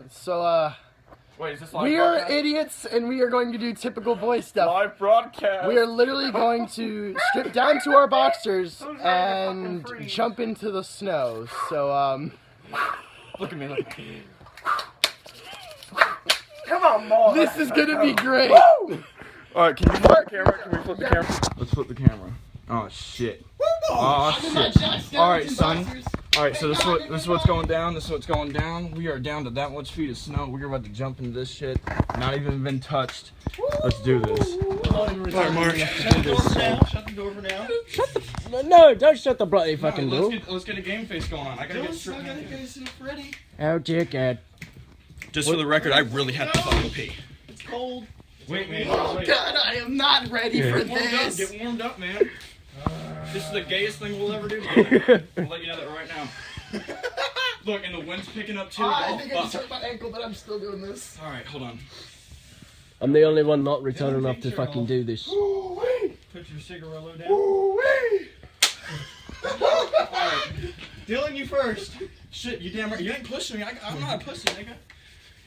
So, Wait, is this live we are broadcast? idiots and we are going to do typical boy stuff. Live broadcast. We are literally going to strip down to our boxers and jump into the snow. So, Look at me, look at me. Come on, Mark. this is gonna be great. Alright, can you flip the camera? Can we flip the camera? Let's flip the camera. Oh, shit. Oh, shit. Alright, son. Alright, so this is what's going down. This is what's going down. We are down to that much feet of snow. We're about to jump into this shit. Not even been touched. Let's do this. Alright, Mark. Shut the door for now. Shut the door for now. No, don't shut the bloody fucking door. Let's get a game face going on. I gotta get stripped. Ready. Oh, dear God. Just for the record, I really had to fucking pee. It's cold. Wait, man. Wait. God, I am not ready for this. Get warmed up, man. This is the gayest thing we'll ever do together. I'll let you know that right now. Look, and the wind's picking up too. I think I just hurt my ankle, but I'm still doing this. Alright, hold on. I'm the only one not retarded enough to fucking do this. Put your cigarillo down. Alright. Dylan, you first. Shit, you damn right. You ain't pushing me. I'm not a pussy, nigga.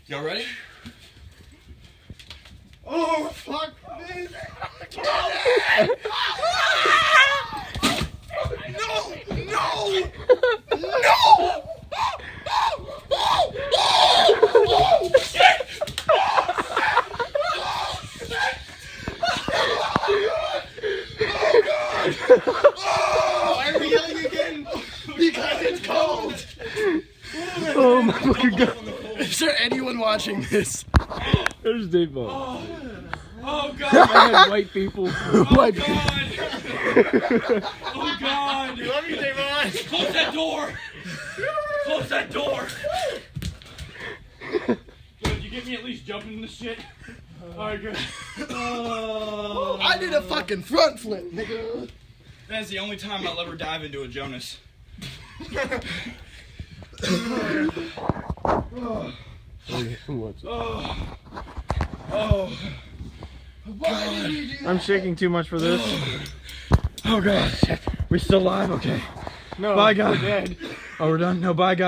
Y'all ready? Oh, fuck this. Why are we yelling again? Because it's cold. Oh my fucking god. Is there anyone watching this? There's Dave-O. Oh god! White people. White people. Oh god! We love you, Davon. Close that door! Close that door! Good, you get me at least jumping in this shit? Alright, good. I did a fucking front flip, nigga. That's the only time I'll ever dive into a Jonas. I'm shaking too much for this. Oh god. We still alive? Okay. No, Bye, guys. we're dead. Oh, we're done? No, bye, guys.